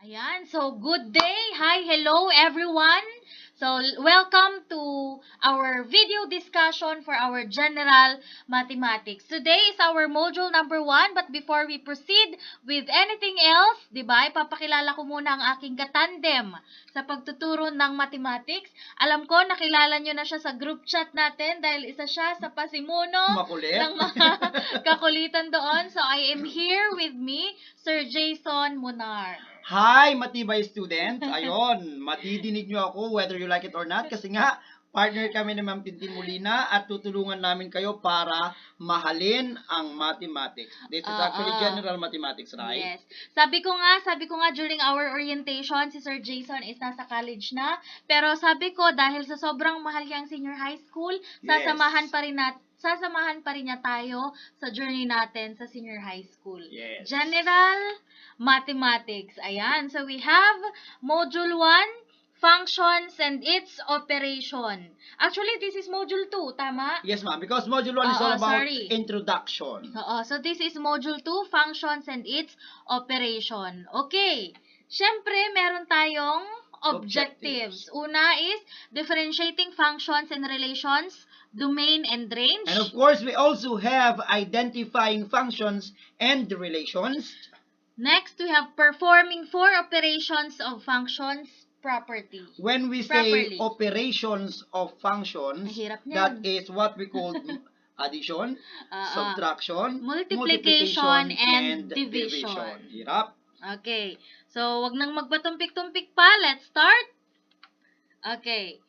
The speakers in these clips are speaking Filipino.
Ayan, so good day. Hi, hello everyone. So welcome to our video discussion for our general mathematics. Today is our module number 1, but before we proceed with anything else, 'di ba? Ipapakilala ko muna ang aking katandem sa pagtuturo ng mathematics. Alam ko nakilala niyo na siya sa group chat natin dahil isa siya sa pasimuno Makulit. ng mga kakulitan doon. So I am here with me, Sir Jason Munar. Hi, matibay students. Ayon, madidinig nyo ako whether you like it or not kasi nga, partner kami ni Ma'am Tintin Molina at tutulungan namin kayo para mahalin ang mathematics. This is actually general mathematics, right? Yes. Sabi ko nga during our orientation, si Sir Jason is nasa college na. Pero sabi ko, dahil sa sobrang mahal niyang senior high school, sasamahan pa rin niya tayo sa journey natin sa senior high school. Yes. General mathematics. Ayan. So we have module 1, functions and its operation. Actually, this is module 2, tama? Yes, ma'am. Because module 1 is all about sorry. introduction. Oo, so this is module 2, functions and its operation. Okay. Siyempre, meron tayong objectives. Una is differentiating functions and relations, domain and range. And of course, we also have identifying functions and relations. Next, we have performing 4 operations of functions property. When we say operations of functions, Mahirap that niyan. is what we call addition, subtraction, multiplication, and division. Hirap. Okay. So, wag nang magpatumpik-tumpik pa. Let's start. Okay.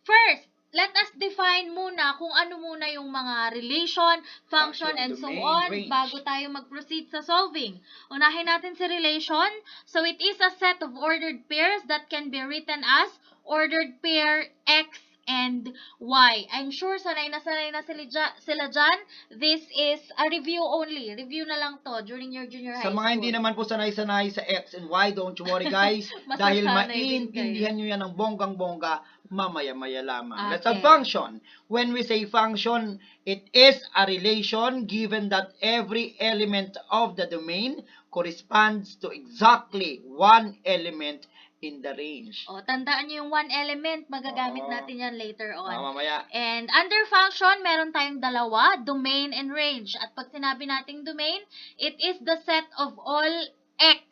First, let us define muna kung ano muna yung mga relation, function, and so domain, on range. bago tayo mag-proceed sa solving. Unahin natin si relation. So, it is a set of ordered pairs that can be written as ordered pair X and Y. I'm sure sanay na sila dyan. This is a review only. Review na lang to during your junior high Sa school. mga hindi naman po sanay-sanay sa X and Y, don't you worry guys. Dahil Masasanay din maiintindihan nyo yan ng bonggang-bongga, mamaya-maya lamang. Let's Okay. have function. When we say function, it is a relation given that every element of the domain corresponds to exactly one element in the range. O, tandaan nyo yung one element. Magagamit Oo. natin yan later on. Mamaya. And under function, meron tayong dalawa, domain and range. At pag sinabi nating domain, it is the set of all X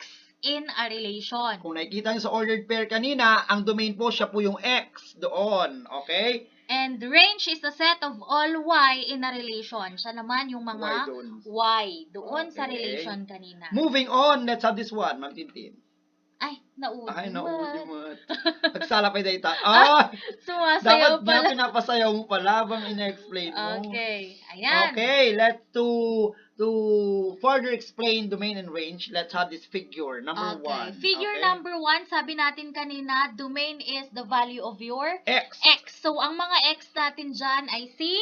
in a relation. Kung nakikita nyo sa ordered pair kanina, ang domain po siya po yung X doon. Okay? And range is the set of all Y in a relation. Siya naman yung mga Y doon sa Okay. relation kanina. Moving on, let's have this one, Ma'am Tintin. Ay, naudimot. Ay, naudimot. Nagsalapay day tayo. Sumasayaw Dapat pala. nga pinapasayaw mo pala bang ina-explain mo. Okay. Ayan. Okay, let's to further explain domain and range, let's have this figure, number 1. Figure number 1, sabi natin kanina, domain is the value of your X. X. So, ang mga X natin dyan ay si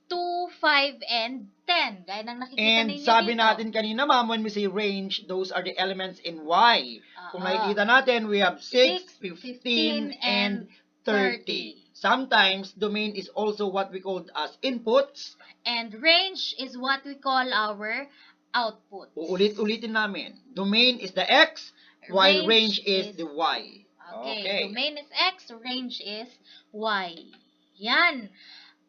2, 5, and 10. Gaya ng nakikita And ninyo sabi dito. natin kanina, ma'am, when we say range, those are the elements in Y. Kung nakikita natin, we have 6, 15, and 30. Sometimes, domain is also what we call as inputs. And range is what we call our output. Uulit-ulitin namin. Domain is the X, while range is the Y. Okay. Domain is X, range is Y. Yan.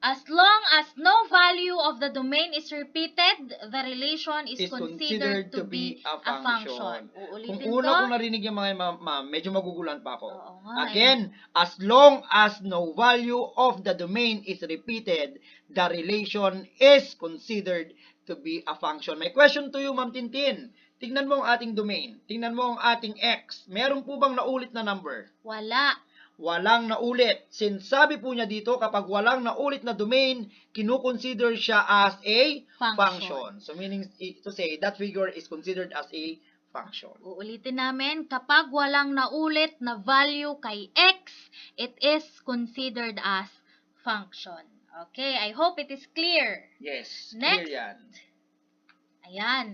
As long as no value of the domain is repeated, the relation is considered to be a function. Kung una ko narinig yung mga ma'am, medyo magugulan pa ako. Oo nga, Again, as long as no value of the domain is repeated, the relation is considered to be a function. May question to you, Ma'am Tintin. Tingnan mo ang ating domain. Tingnan mo ang ating X. Meron po bang naulit na number? Wala. Walang naulit. Since sabi po niya dito, kapag walang naulit na domain, kinukonsider siya as a function. So meaning to say, that figure is considered as a function. Uulitin namin, kapag walang naulit na value kay X, it is considered as function. Okay, I hope it is clear. Yes, Next. clear yan. Ayan.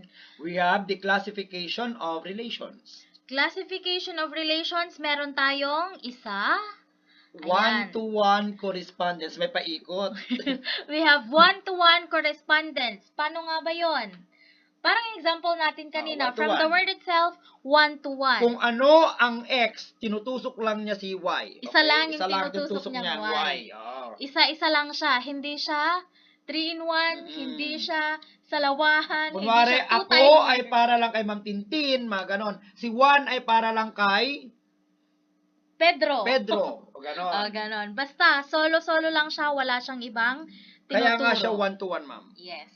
We have the classification of relations. Classification of relations, meron tayong isa. One-to-one correspondence. May paikot. We have one-to-one correspondence. Paano nga ba yon? Parang example natin kanina, one to from the one. word itself, 1 to 1. Kung ano ang X, tinutusok lang niya si Y. Isa lang yung Isa lang tinutusok niyang Y. Oh. Isa-isa lang siya. Hindi siya 3-in-1, hindi siya salawahan, Kunwari, hindi siya 2 ako times. ay para lang kay Ma'am Tintin, mga ganon. Si Juan ay para lang kay Pedro. O ganon. Ganon. Basta, solo-solo lang siya, wala siyang ibang tinuturo. Kaya nga siya 1-to-1, ma'am. Yes.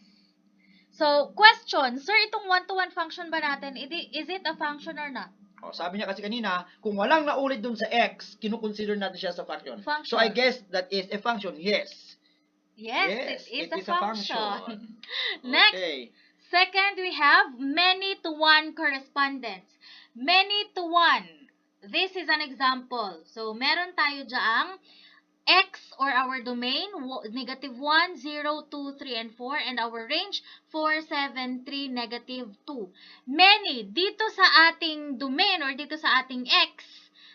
So, question, sir, itong 1-to-1 function ba natin, is it a function or not? Sabi niya kasi kanina, kung walang naulit dun sa X, kinukonsider natin siya sa function. Function. So, I guess that is a function. Yes. Yes, it is a function. Okay. Next, second, we have many-to-one correspondence. Many-to-one. This is an example. So, meron tayo dyaang X or our domain, negative 1, 0, 2, 3, and 4, and our range, 4, 7, 3, negative 2. Many, dito sa ating domain or dito sa ating X,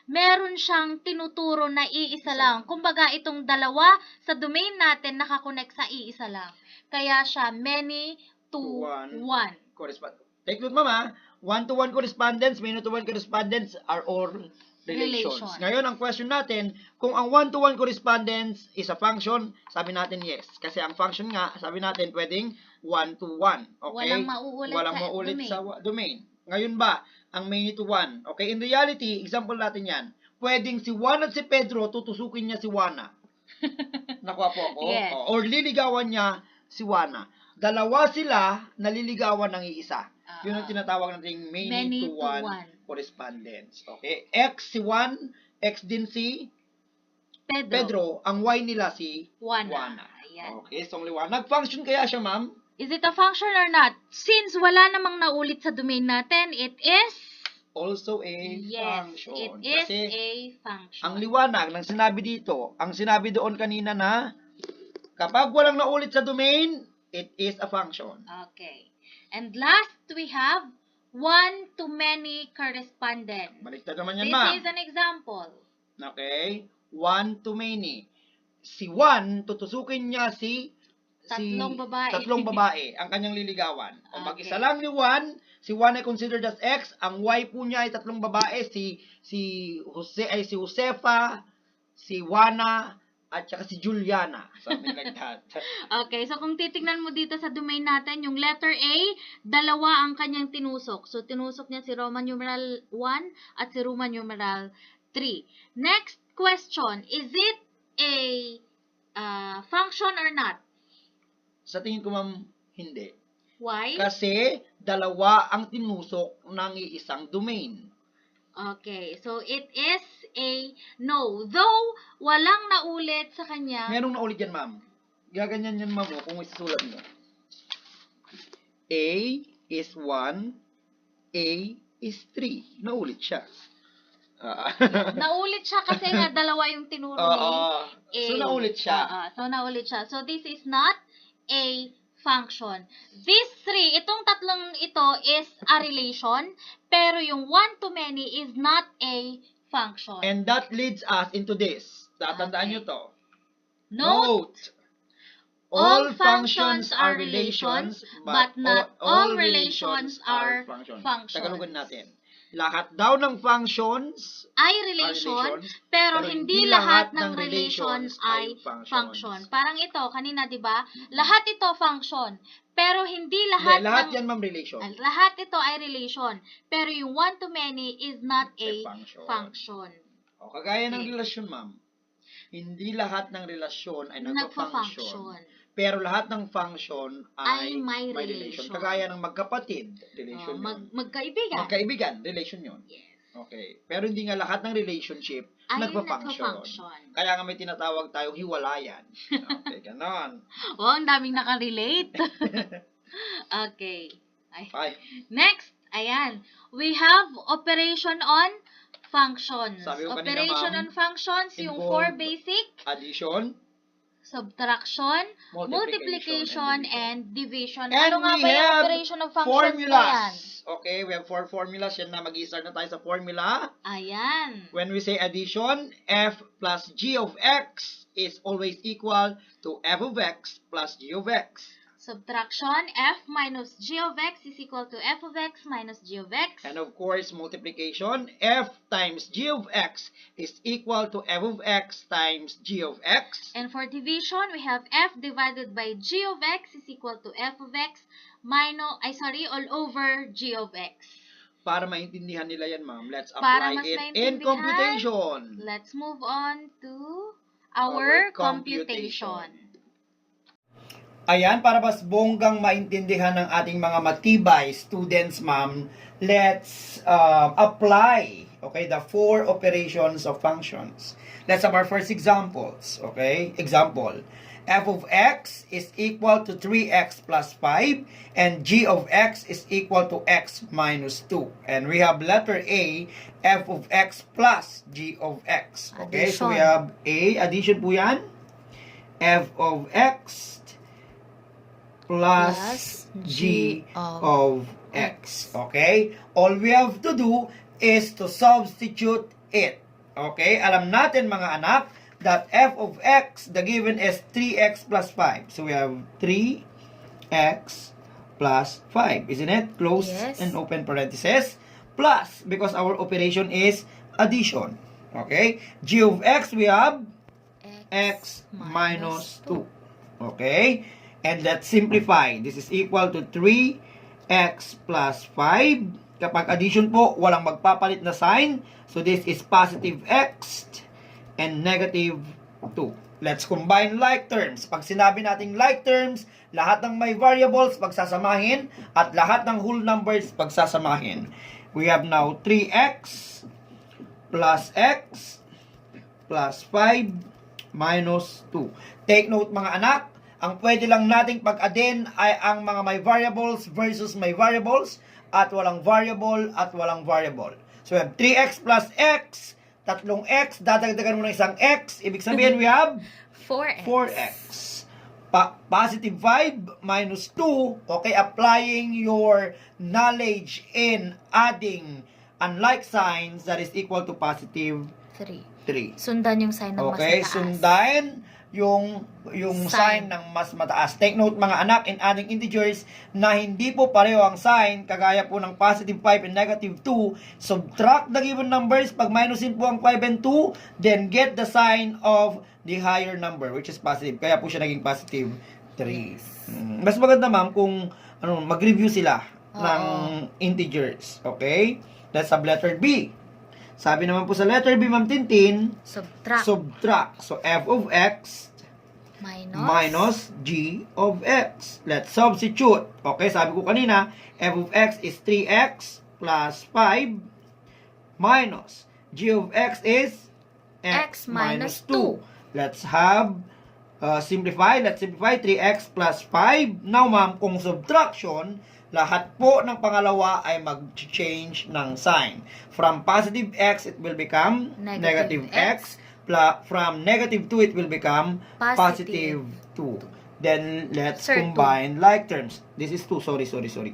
meron siyang tinuturo na iisa lang. Kumbaga, itong dalawa sa domain natin nakakonect sa iisa lang. Kaya siya many to one. Take note, mama. 1-to-1 correspondence, many-to-one correspondence are all relations. Ngayon, ang question natin, kung ang 1-to-1 correspondence is a function, sabi natin yes. Kasi ang function nga, sabi natin, pwedeng 1-to-1. Okay? Walang maulit sa domain. Ngayon ba, ang many-to-one? Okay, in reality, example natin yan. Pwedeng si Juan at si Pedro, tutusukin niya si Juana. Nakuha po ako? Yes. Or liligawan niya si Juana. Dalawa sila naliligawan ng iisa. Yun ang tinatawag nating many-to-one correspondence. Okay? X si Juan, X din si Pedro. Ang Y nila si Juana. Okay, so only one. Nag-function kaya siya, ma'am? Is it a function or not? Since wala namang naulit sa domain natin, it is also a function. It is Kasi a function. ang liwanag ng sinabi dito, ang sinabi doon kanina na kapag walang naulit sa domain, it is a function. Okay. And last, we have one-to-many correspondence. Baliktad naman yan, ma'am. This is an example. Okay. One-to-many. Si Juan, tutusukin niya Tatlong babae ang kanyang liligawan. Kung mag-isa lang ni Juan, si Juan ay considered as X, ang Y po niya ay tatlong babae, si Josefa, si Juana, at saka si Juliana. Something like that. Okay, so kung titignan mo dito sa domain natin, yung letter A, dalawa ang kanyang tinusok. So, tinusok niya si Roman numeral 1 at si Roman numeral 3. Next question, is it a function or not? Sa tingin ko, ma'am, hindi. Why? Kasi dalawa ang tinusok ng iisang domain. Okay, so it is a no. Though, walang naulit sa kanya. Merong naulit yan, ma'am. Gaganyan yan, ma'am, kung isusulat mo. A is 1, A is 3. Naulit siya. Naulit siya kasi nga dalawa yung tinuro ni A. So, naulit siya. So, naulit siya. So, this is not a function. These three, itong tatlong ito is a relation, pero yung one-to-many is not a function. And that leads us into this. Tatandaan nyo to. Note. All functions are relations, but not all relations are functions. Tagalogin natin. Lahat daw ng functions ay relation, pero hindi lahat ng relations ay function. Parang ito, kanina, di ba? Lahat ito function, pero hindi lahat lahat yan, ma'am, relation. Lahat ito ay relation, pero yung one-to-many is not a function. O, kagaya ng relasyon, ma'am. Hindi lahat ng relasyon ay nagpa-function. Pero lahat ng function ay may relation. Kagaya ng magkapatid, relation yun. Magkaibigan. Magkaibigan, relation yun. Yes. Okay. Pero hindi nga lahat ng relationship ay nagpa-function. Kaya nga may tinatawag tayong hiwalayan. Okay, ganon. Ang daming nakarelate. Okay. Next, ayan. We have operation on functions. Operation on functions, yung 4 basic. Addition, subtraction, multiplication, and division. And ano nga ba yung operation of functions formulas. Yan? Okay, we have 4 formulas. Yan na, mag-i-start na tayo sa formula. Ayan. When we say addition, f plus g of x is always equal to f of x plus g of x. Subtraction, f minus g of x is equal to f of x minus g of x. And of course, multiplication, f times g of x is equal to f of x times g of x. And for division, we have f divided by g of x is equal to f of x minus, all over g of x. Para maintindihan nila yan, ma'am, let's Para apply mas it in maintindihan, computation. Let's move on to our computation. Ayan, para mas bonggang maintindihan ng ating mga matibay students, ma'am, let's apply, okay, the 4 operations of functions. Let's have our first examples, okay? Example, f of x is equal to 3x plus 5, and g of x is equal to x minus 2. And we have letter A, f of x plus g of x. Okay, so we have A, addition po yan, f of x plus g of x. Okay? All we have to do is to substitute it. Okay? Alam natin mga anak that f of x, the given is 3x plus 5. So we have 3x plus 5. Isn't it? Close and open parenthesis. Plus, because our operation is addition. Okay? G of x, we have x minus 2. Okay? And let's simplify. This is equal to 3x plus 5. Kapag addition po, walang magpapalit na sign. So this is positive x and negative 2. Let's combine like terms. Pag sinabi nating like terms, lahat ng may variables pagsasamahin at lahat ng whole numbers pagsasamahin. We have now 3x plus x plus 5 minus 2. Take note mga anak, ang pwede lang nating pag-addin ay ang mga may variables versus may variables at walang variable at walang variable. So we have 3x plus x, tatlong x, dadagdagan mo ng isang x, ibig sabihin we have 4x. Positive 5 minus 2, okay, applying your knowledge in adding unlike signs that is equal to positive 3. Sundan yung sign ng mas okay, mataas. sundan yung sign ng mas mataas. Take note mga anak, in adding integers na hindi po pareho ang sign, kagaya po ng positive 5 and negative 2, subtract the given numbers, pag minusin po ang 5 and 2, then get the sign of the higher number, which is positive. Kaya po siya naging positive 3. Mas maganda ma'am kung mag-review sila ng integers. Okay? Let's have letter B. Sabi naman po sa letter B, Ma'am Tintin, subtract. So, f of x minus g of x. Let's substitute. Okay, sabi ko kanina, f of x is 3x plus 5 minus g of x is x minus 2. Let's have simplify. Let's simplify 3x plus 5. Now, ma'am, kung subtraction, lahat po ng pangalawa ay mag-change ng sign. From positive x, it will become negative x. From negative 2, it will become positive 2. Then, let's combine like terms. This is 2. Sorry.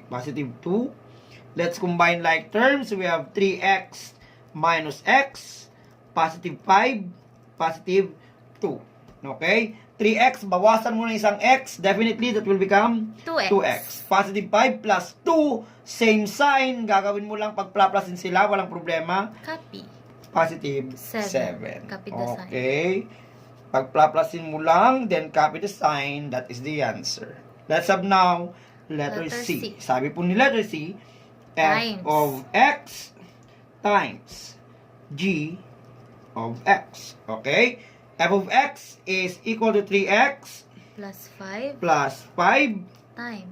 Positive 2. Let's combine like terms. We have 3x minus x, positive 5, positive 2. Okay? 3x, bawasan mo na isang x, definitely that will become 2x. Positive 5 plus 2, same sign, gagawin mo lang pag-plusin sila, walang problema. Copy. Positive 7. Copy the sign. Okay. Pag-plusin mo lang, then copy the sign, that is the answer. Let's have now letter C. Sabi po ni letter C, f of x times g of x. Okay? F of x is equal to 3x plus 5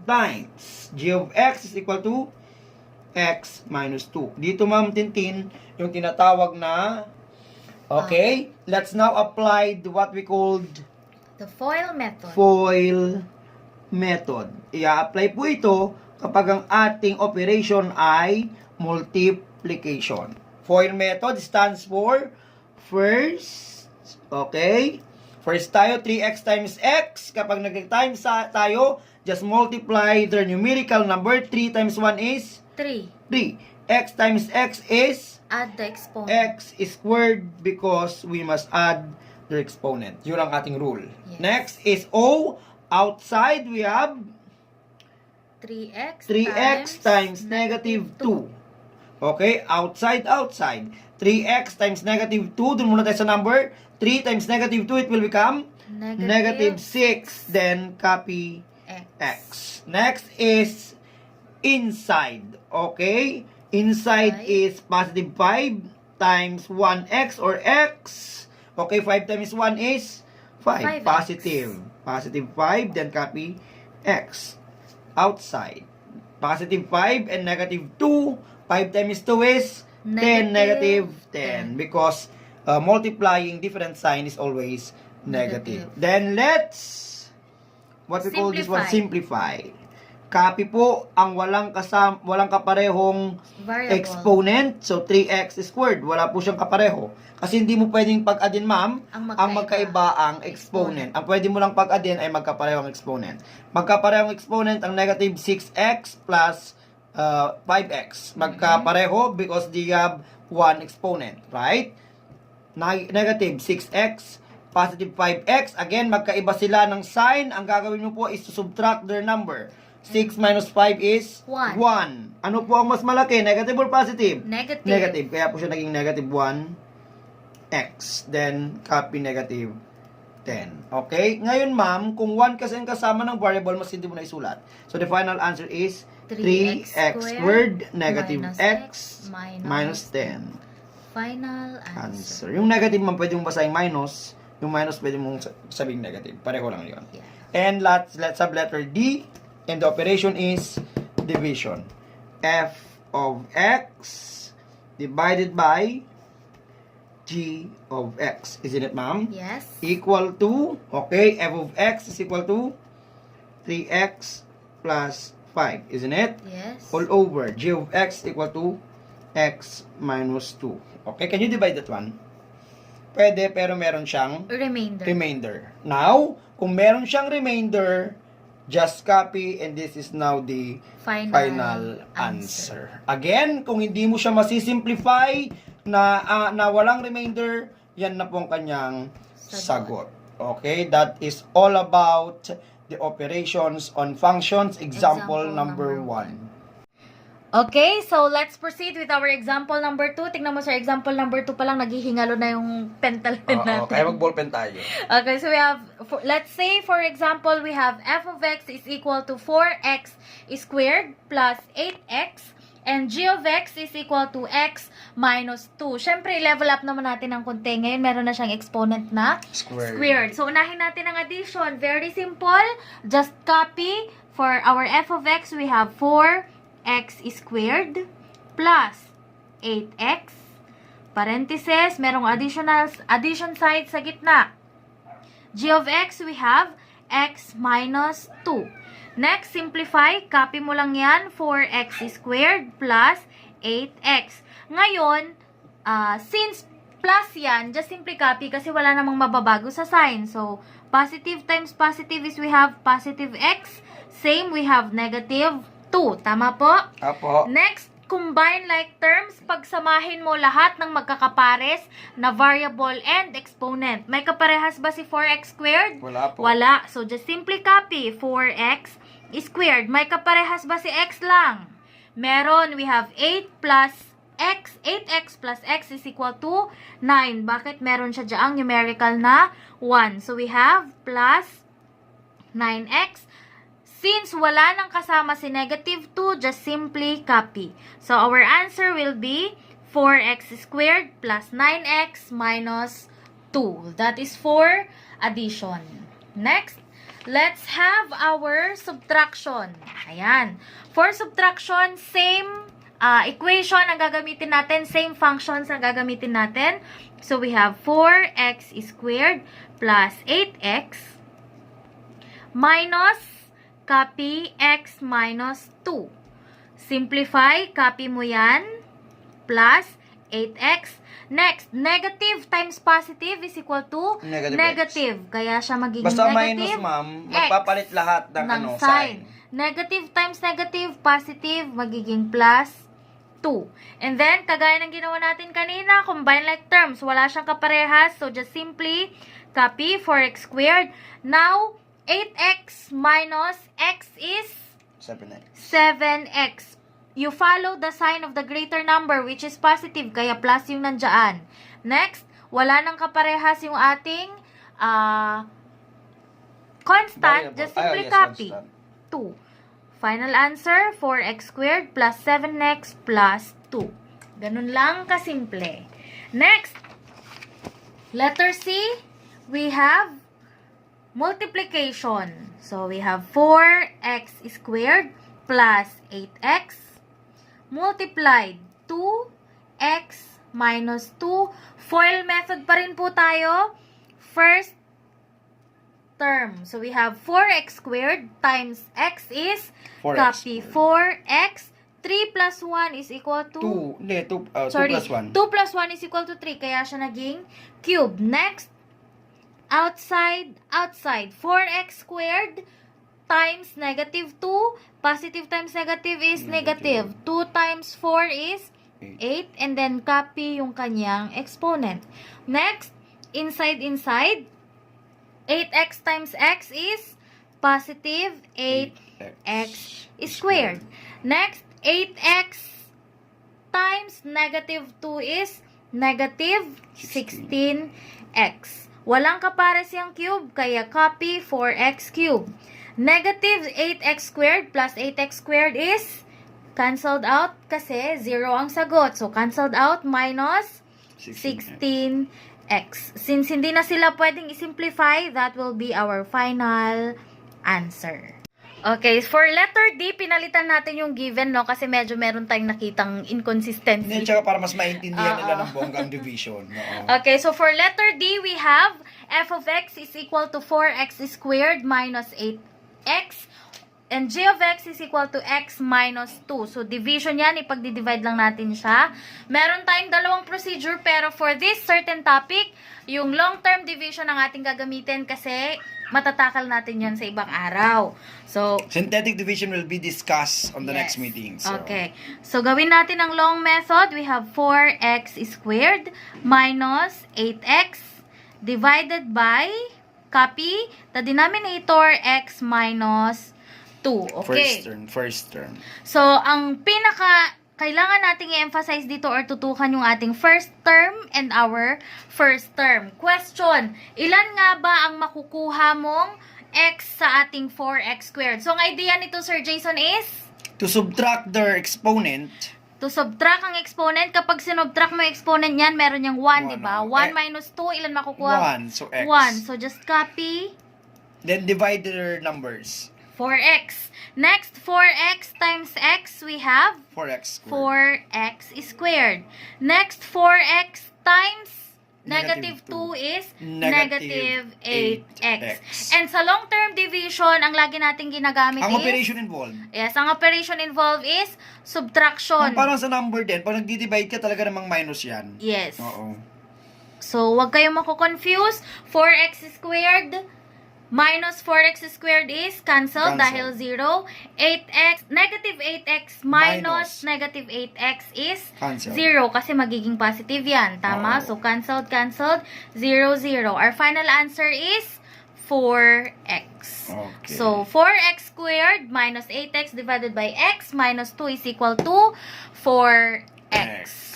times g of x is equal to x minus 2. Dito, Ma'am Tintin, yung tinatawag na, okay, let's now apply what we called the FOIL method. FOIL method. I-apply po ito kapag ang ating operation ay multiplication. FOIL method stands for first, okay, first tayo, 3x times x. Kapag nag-times tayo, just multiply their numerical number. 3 times 1 is 3. X times x is Add the exponent. x is squared because we must add the exponent. Yun ang ating rule. Yes. Next is O. Outside, we have 3x 3x times negative 2. Okay, outside. 3x times negative 2, dun muna tayo sa number. 3 times negative 2, it will become negative 6. Then, copy x. Next is inside. Okay, inside is positive 5 times 1x or x. Okay, 5 times 1 is 5. 5x. Positive 5, then copy x. Outside. Positive 5 and negative 2. 5 times 2 is 10, negative 10. Because multiplying different sign is always negative. Then let's, what we call this one, simplify. Copy po ang walang kaparehong variable. Exponent. So, 3x squared. Wala po siyang kapareho. Kasi hindi mo pwedeng pag-addin, ma'am, ang magkaiba ang exponent. Ang pwede mo lang pag-addin ay magkaparehong exponent. Magkaparehong exponent ang negative 6x plus 5x. Magkapareho because they have one exponent. Right? Negative 6x, positive 5x. Again, magkaiba sila ng sign. Ang gagawin mo po is to subtract their number. 6 minus 5 is 1. Ano po ang mas malaki? Negative or positive? Negative. Kaya po siya naging negative 1x. Then, copy negative 10. Okay? Ngayon, ma'am, kung 1 kasi ang kasama ng variable, mas hindi mo na isulat. So, the final answer is 3x squared negative x minus 10. Final answer. Yung negative, ma'am, pwede mong basahin minus. Yung minus, pwede mong sabihin negative. Pareho lang yun. Yeah. And let's have letter D. And the operation is division. F of x divided by g of x. Isn't it, ma'am? Yes. Equal to, okay, f of x is equal to 3x plus 5. Isn't it? Yes. All over. G of x equal to x minus 2. Okay, can you divide that one? Pwede, pero meron siyang remainder. Now, kung meron siyang remainder, just copy, and this is now the final answer. Again, kung hindi mo siya masisimplify na walang remainder, yan na pong kanyang sagot. Okay, that is all about the operations on functions. Example number 1. Okay, so let's proceed with our example number 2. Tingnan mo sa example number 2 pa lang, naghihingalo na yung pentel pen natin. Kaya mag-ballpen tayo. Okay, so we have, let's say, for example, we have f of x is equal to 4x squared plus 8x and g of x is equal to x minus 2. Siyempre, level up naman natin ng konti. Ngayon, meron na siyang exponent na squared. So, unahin natin ang addition. Very simple. Just copy. For our f of x, we have 4x squared plus 8x. Parentheses, merong addition side sa gitna. G of x, we have x minus 2. Next, simplify. Copy mo lang yan. 4x squared plus 8x. Ngayon, since plus yan, just simply copy kasi wala namang mababago sa sign. So, positive times positive is we have positive x. Same, we have negative 2. Tama po? Apo. Next, combine like terms. Pagsamahin mo lahat ng magkakapares na variable and exponent. May kaparehas ba si 4x squared? Wala po. Wala. So, just simply copy 4x squared. May kaparehas ba si x lang? Meron. We have 8 plus x. 8x plus x is equal to 9. Bakit meron siya dyang numerical na 1? So, we have plus 9x. Since wala nang kasama si negative 2, just simply copy. So, our answer will be 4x squared plus 9x minus 2. That is for addition. Next, let's have our subtraction. Ayan. For subtraction, same equation ang gagamitin natin. Same functions ang gagamitin natin. So, we have 4x squared plus 8x minus copy x minus 2. Simplify, copy mo yan, plus 8x. Next, negative times positive is equal to negative. Kaya siya magiging basta negative. Basta minus, ma'am, magpapalit lahat ng sign. Negative times negative, positive, magiging plus 2. And then, kagaya ng ginawa natin kanina, combine like terms. Wala siyang kaparehas. So, just simply copy 4x squared. Now, 8x minus x is 7x. 7x. You follow the sign of the greater number which is positive, kaya plus yung nandyan. Next, wala nang kaparehas yung ating constant. Just simply copy. 2. Final answer, 4x squared plus 7x plus 2. Ganun lang kasimple. Next, letter C, we have multiplication. So, we have 4x squared plus 8x multiplied 2x minus 2. FOIL method pa rin po tayo. First term. So, we have 4x squared times x is 4x copy squared. 4x. 3 plus 1 is equal to 2 sorry, plus 1. 2 plus 1 is equal to 3. Kaya siya naging cube. Next, outside. 4x squared times negative 2. Positive times negative is negative. 2 times 4 is 8. And then, copy yung kanyang exponent. Next, inside. 8x times x is positive 8x squared. Next, 8x times negative 2 is negative 16x. Walang kapares yung cube, kaya copy 4x cube. Negative 8x squared plus 8x squared is cancelled out kasi 0 ang sagot. So, cancelled out minus 16x. Since hindi na sila pwedeng isimplify, that will be our final answer. Okay, for letter D, pinalitan natin yung given, no? Kasi medyo meron tayong nakitang inconsistency. Hindi, tsaka para mas maintindihan nila ng bonggang division. Okay, so for letter D, we have f of x is equal to 4x squared minus 8x. And g of x is equal to x minus 2. So, division yan, ipagdi-divide lang natin siya. Meron tayong dalawang procedure, pero for this certain topic, yung long-term division ang ating gagamitin kasi matatakal natin yan sa ibang araw. So, synthetic division will be discussed on the yes. next meeting. So. Okay. So, gawin natin ang long method. We have 4x squared minus 8x divided by, copy, the denominator x minus 2. Okay. First term. So, ang kailangan nating i-emphasize dito or tutukan yung ating first term and our first term. Question, ilan nga ba ang makukuha mong x sa ating 4x squared? So, ang idea nito, Sir Jason, is? To subtract their exponent. To subtract ang exponent. Kapag sinubtract mo yung exponent niyan, meron yung 1, diba? 1 minus 2, ilan makukuha? 1, so x. 1. So, just copy. Then divide their numbers. 4x. Next, 4x times x, we have 4x squared. 4x squared. Next, 4x times negative 2 is negative 8x. And sa long-term division, ang lagi natin ginagamit Ang is... operation involved. Yes, ang operation involved is subtraction. Parang sa number din, pag nagdi-divide ka talaga namang minus yan. Yes. Oo. So, wag kayong mako-confuse. 4x squared minus 4x squared is cancelled dahil 0. 8x, negative 8x minus negative 8x is cancel. 0 kasi magiging positive yan. Tama? So, cancelled, 0, 0. Our final answer is 4x. Okay. So, 4x squared minus 8x divided by x minus 2 is equal to 4x.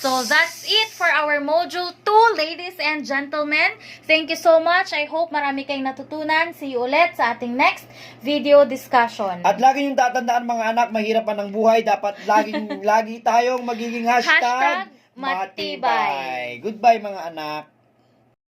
So, that's it for our Module 2, ladies and gentlemen. Thank you so much. I hope marami kayong natutunan. See you ulit sa ating next video discussion. At lagi yung tatandaan mga anak, mahirap man ang buhay. Dapat lagi tayong magiging hashtag Matibay. Goodbye mga anak.